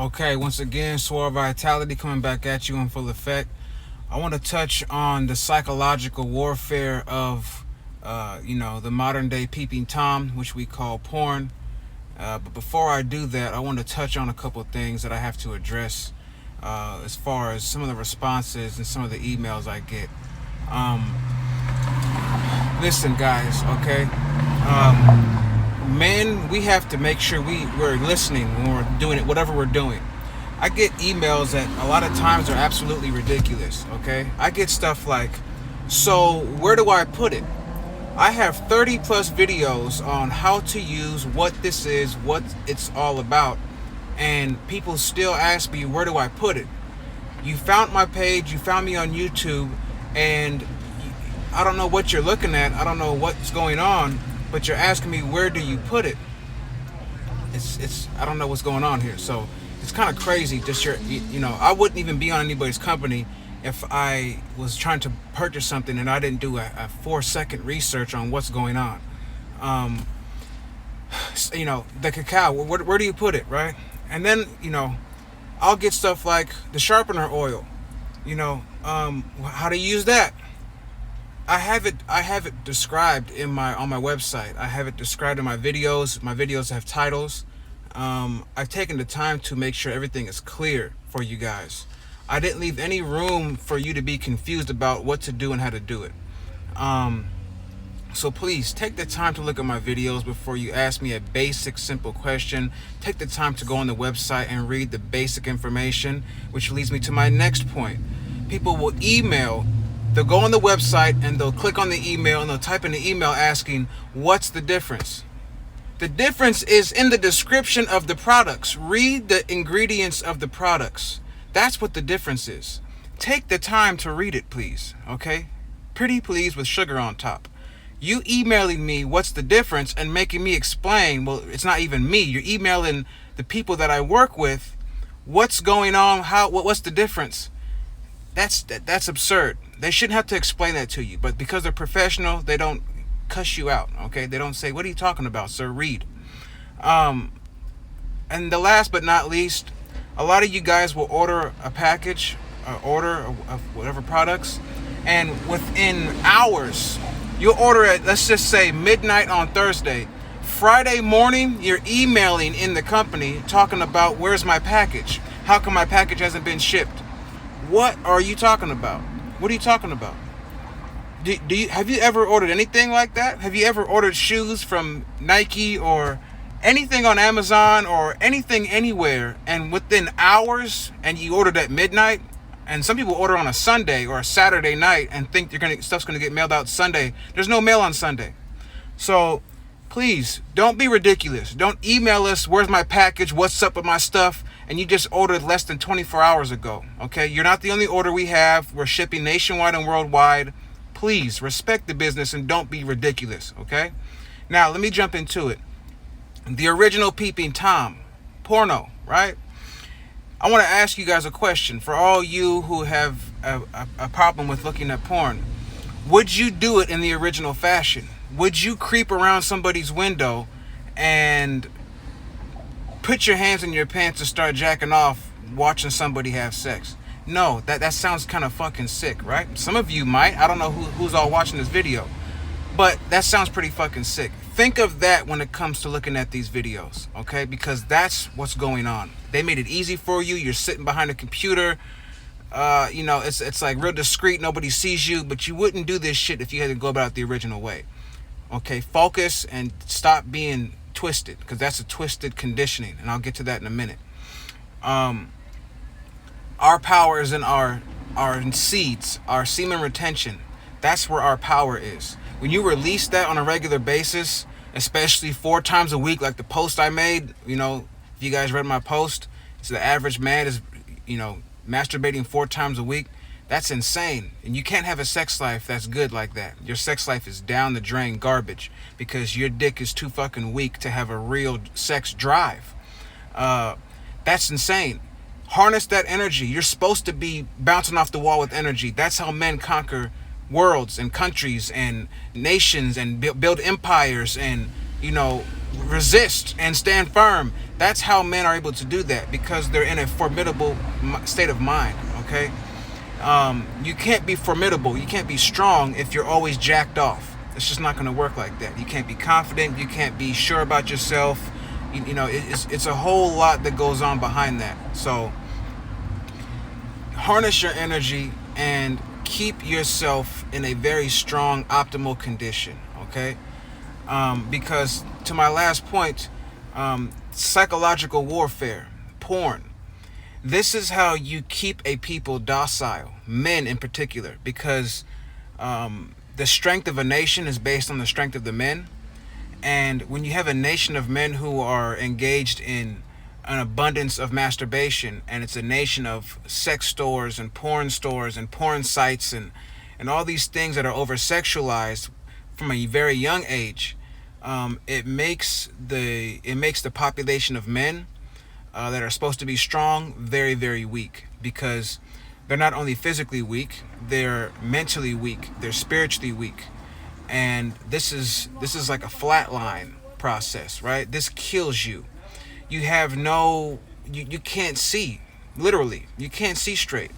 Okay, once again, Swore Vitality coming back at you in full effect. I want to touch on the psychological warfare of, the modern day peeping Tom, which we call porn. But before I do that, I want to touch on a couple of things that I have to address as far as some of the responses and some of the emails I get. Listen, guys, okay? Men, we have to make sure we're listening when we're doing it, whatever we're doing. I get emails that a lot of times are absolutely ridiculous, okay? I get stuff like, so where do I put it? I have 30 plus videos on how to use what this is, what it's all about, and people still ask me, where do I put it? You found my page, you found me on YouTube, and I don't know what you're looking at, I don't know what's going on, but you're asking me, where do you put it? It's I don't know what's going on here. So it's kind of crazy. Just I wouldn't even be on anybody's company if I was trying to purchase something and I didn't do a 4-second research on what's going on. The cacao, where do you put it, right? And then, I'll get stuff like the sharpener oil. How to use that? I have it described on my website. I have it described in my videos. My videos have titles. I've taken the time to make sure everything is clear for you guys. I didn't leave any room for you to be confused about what to do and how to do it. So please take the time to look at my videos before you ask me a basic, simple question. Take the time to go on the website and read the basic information, which leads me to my next point. People will email. They'll go on the website and they'll click on the email and they'll type in the email asking, what's the difference? The difference is in the description of the products. Read the ingredients of the products. That's what the difference is. Take the time to read it, please. Okay? Pretty please with sugar on top. You emailing me what's the difference and making me explain, well, it's not even me. You're emailing the people that I work with. What's going on? What's the difference? That's absurd. They shouldn't have to explain that to you, but because they're professional, they don't cuss you out, okay? They don't say, what are you talking about, sir? Read. And the last but not least, a lot of you guys will order a package, order of whatever products, and within hours, you'll order it, let's just say midnight on Thursday. Friday morning, you're emailing in the company talking about, where's my package? How come my package hasn't been shipped? What are you talking about? What are you talking about? Have you ever ordered anything like that? Have you ever ordered shoes from Nike or anything on Amazon or anything anywhere, and within hours, and you ordered at midnight? And some people order on a Sunday or a Saturday night and think stuff's gonna get mailed out Sunday. There's no mail on Sunday. So please don't be ridiculous. Don't email us, where's my package, what's up with my stuff, and you just ordered less than 24 hours ago, okay? You're not the only order we have. We're shipping nationwide and worldwide. Please respect the business and don't be ridiculous, okay? Now, let me jump into it. The original Peeping Tom, porno, right? I want to ask you guys a question. For all you who have a problem with looking at porn, would you do it in the original fashion? Would you creep around somebody's window and put your hands in your pants and start jacking off watching somebody have sex? No, that sounds kind of fucking sick, right? Some of you might. I don't know who's all watching this video, but that sounds pretty fucking sick. Think of that when it comes to looking at these videos, okay? Because that's what's going on. They made it easy for you. You're sitting behind a computer. It's like real discreet. Nobody sees you, but you wouldn't do this shit if you had to go about it the original way. Okay, focus and stop being twisted, because that's a twisted conditioning, and I'll get to that in a minute. Our power is in our seeds, our semen retention. That's where our power is. When you release that on a regular basis, especially 4 times a week, like the post I made, if you guys read my post, it's the average man is, masturbating 4 times a week. That's insane. And you can't have a sex life that's good like that. Your sex life is down the drain garbage because your dick is too fucking weak to have a real sex drive. That's insane. Harness that energy. You're supposed to be bouncing off the wall with energy. That's how men conquer worlds and countries and nations and build empires and, resist and stand firm. That's how men are able to do that, because they're in a formidable state of mind. Okay, you can't be formidable, you can't be strong if you're always jacked off. It's just not going to work like that. You can't be confident, you can't be sure about yourself. You know, it's a whole lot that goes on behind that. So harness your energy and keep yourself in a very strong, optimal condition. Okay, because to my last point, psychological warfare, porn. This is how you keep a people docile, men in particular, because the strength of a nation is based on the strength of the men. And when you have a nation of men who are engaged in an abundance of masturbation, and it's a nation of sex stores and porn sites and all these things that are over-sexualized from a very young age, it makes the population of men that are supposed to be strong very, very weak, because they're not only physically weak, they're mentally weak, they're spiritually weak. And this is like a flatline process, right? This kills you. You have you can't see, literally, you can't see straight.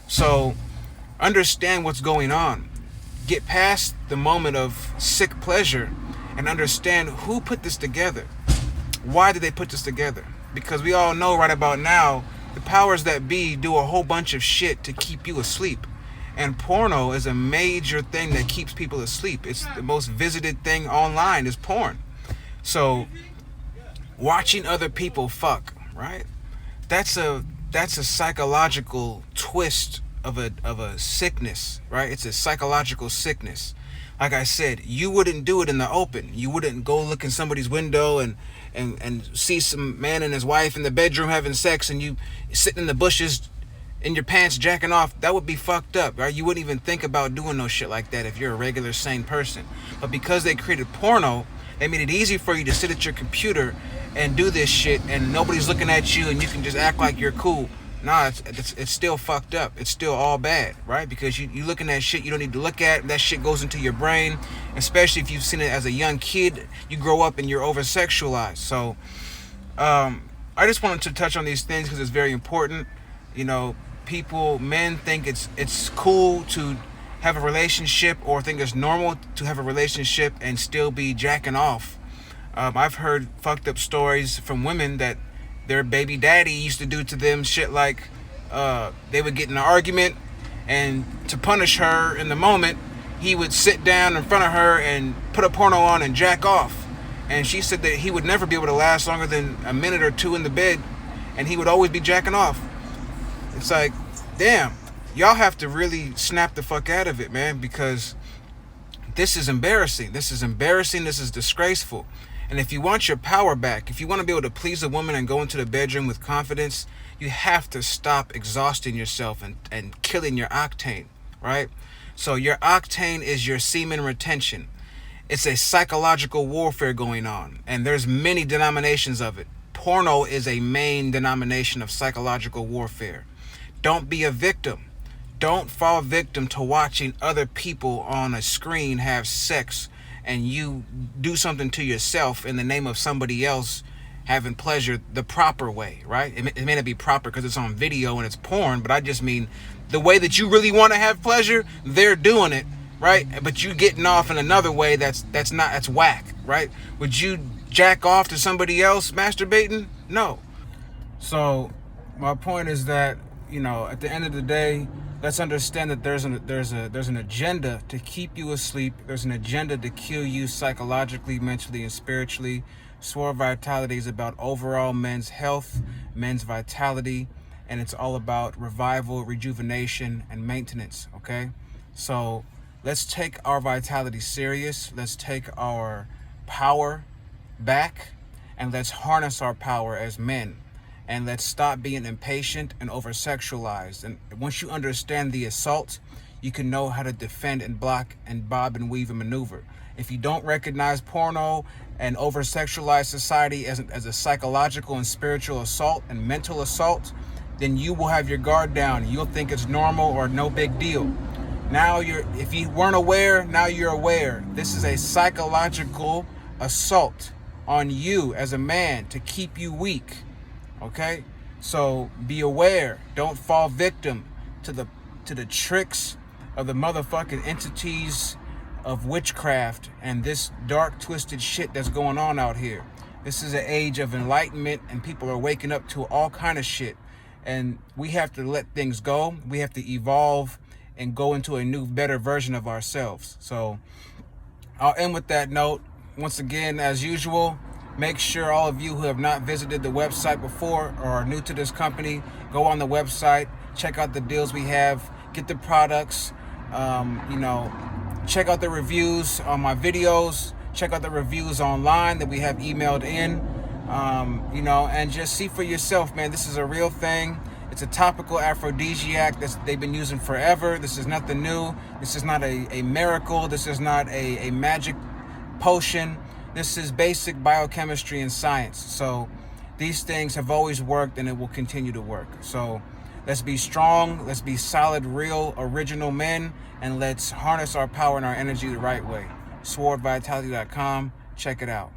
So understand what's going on. Get past the moment of sick pleasure and understand who put this together. Why did they put this together? Because we all know right about now, the powers that be do a whole bunch of shit to keep you asleep. And porno is a major thing that keeps people asleep. It's the most visited thing online is porn. So watching other people fuck, right? That's a psychological twist of a sickness, right? It's a psychological sickness. Like I said, you wouldn't do it in the open. You wouldn't go look in somebody's window and see some man and his wife in the bedroom having sex, and you sitting in the bushes in your pants jacking off. That would be fucked up, right? You wouldn't even think about doing no shit like that if you're a regular sane person. But because they created porno, they made it easy for you to sit at your computer and do this shit, and nobody's looking at you, and you can just act like you're cool. Nah, it's still fucked up. It's still all bad, right? Because you looking at shit you don't need to look at. That shit goes into your brain, especially if you've seen it as a young kid. You grow up and you're over-sexualized. So I just wanted to touch on these things because it's very important. You know, men think it's cool to have a relationship, or think it's normal to have a relationship and still be jacking off. I've heard fucked up stories from women that their baby daddy used to do to them shit like they would get in an argument, and to punish her in the moment, he would sit down in front of her and put a porno on and jack off. And she said that he would never be able to last longer than a minute or two in the bed, and he would always be jacking off. It's like, damn, y'all have to really snap the fuck out of it, man, because this is embarrassing. This is disgraceful. And if you want your power back, if you want to be able to please a woman and go into the bedroom with confidence, you have to stop exhausting yourself and killing your octane, right? So your octane is your semen retention. It's a psychological warfare going on, and there's many denominations of it. Porno is a main denomination of psychological warfare. Don't be a victim. Don't fall victim to watching other people on a screen have sex, and you do something to yourself in the name of somebody else having pleasure the proper way, right? It may not be proper because it's on video and it's porn, but I just mean the way that you really want to have pleasure, they're doing it, right? But you getting off in another way that's whack, right? Would you jack off to somebody else masturbating? No. So my point is that, you know, at the end of the day, let's understand that there's an agenda to keep you asleep. There's an agenda to kill you psychologically, mentally, and spiritually. Swore Vitality is about overall men's health, men's vitality, and it's all about revival, rejuvenation, and maintenance, okay? So let's take our vitality serious. Let's take our power back, and let's harness our power as men. And let's stop being impatient and over-sexualized. And once you understand the assault, you can know how to defend and block and bob and weave and maneuver. If you don't recognize porno and over-sexualized society as a psychological and spiritual assault and mental assault, then you will have your guard down. You'll think it's normal or no big deal. Now if you weren't aware, now you're aware. This is a psychological assault on you as a man to keep you weak. Okay? So be aware. Don't fall victim to the tricks of the motherfucking entities of witchcraft and this dark, twisted shit that's going on out here. This is an age of enlightenment, and people are waking up to all kind of shit. And we have to let things go. We have to evolve and go into a new, better version of ourselves. So I'll end with that note. Once again, as usual, make sure all of you who have not visited the website before or are new to this company, go on the website, check out the deals we have, get the products, check out the reviews on my videos, check out the reviews online that we have emailed in, and just see for yourself, man. This is a real thing. It's a topical aphrodisiac that they've been using forever. This is nothing new. This is not a miracle. This is not a magic potion. This is basic biochemistry and science. So these things have always worked, and it will continue to work. So let's be strong. Let's be solid, real, original men, and let's harness our power and our energy the right way. SwordVitality.com. Check it out.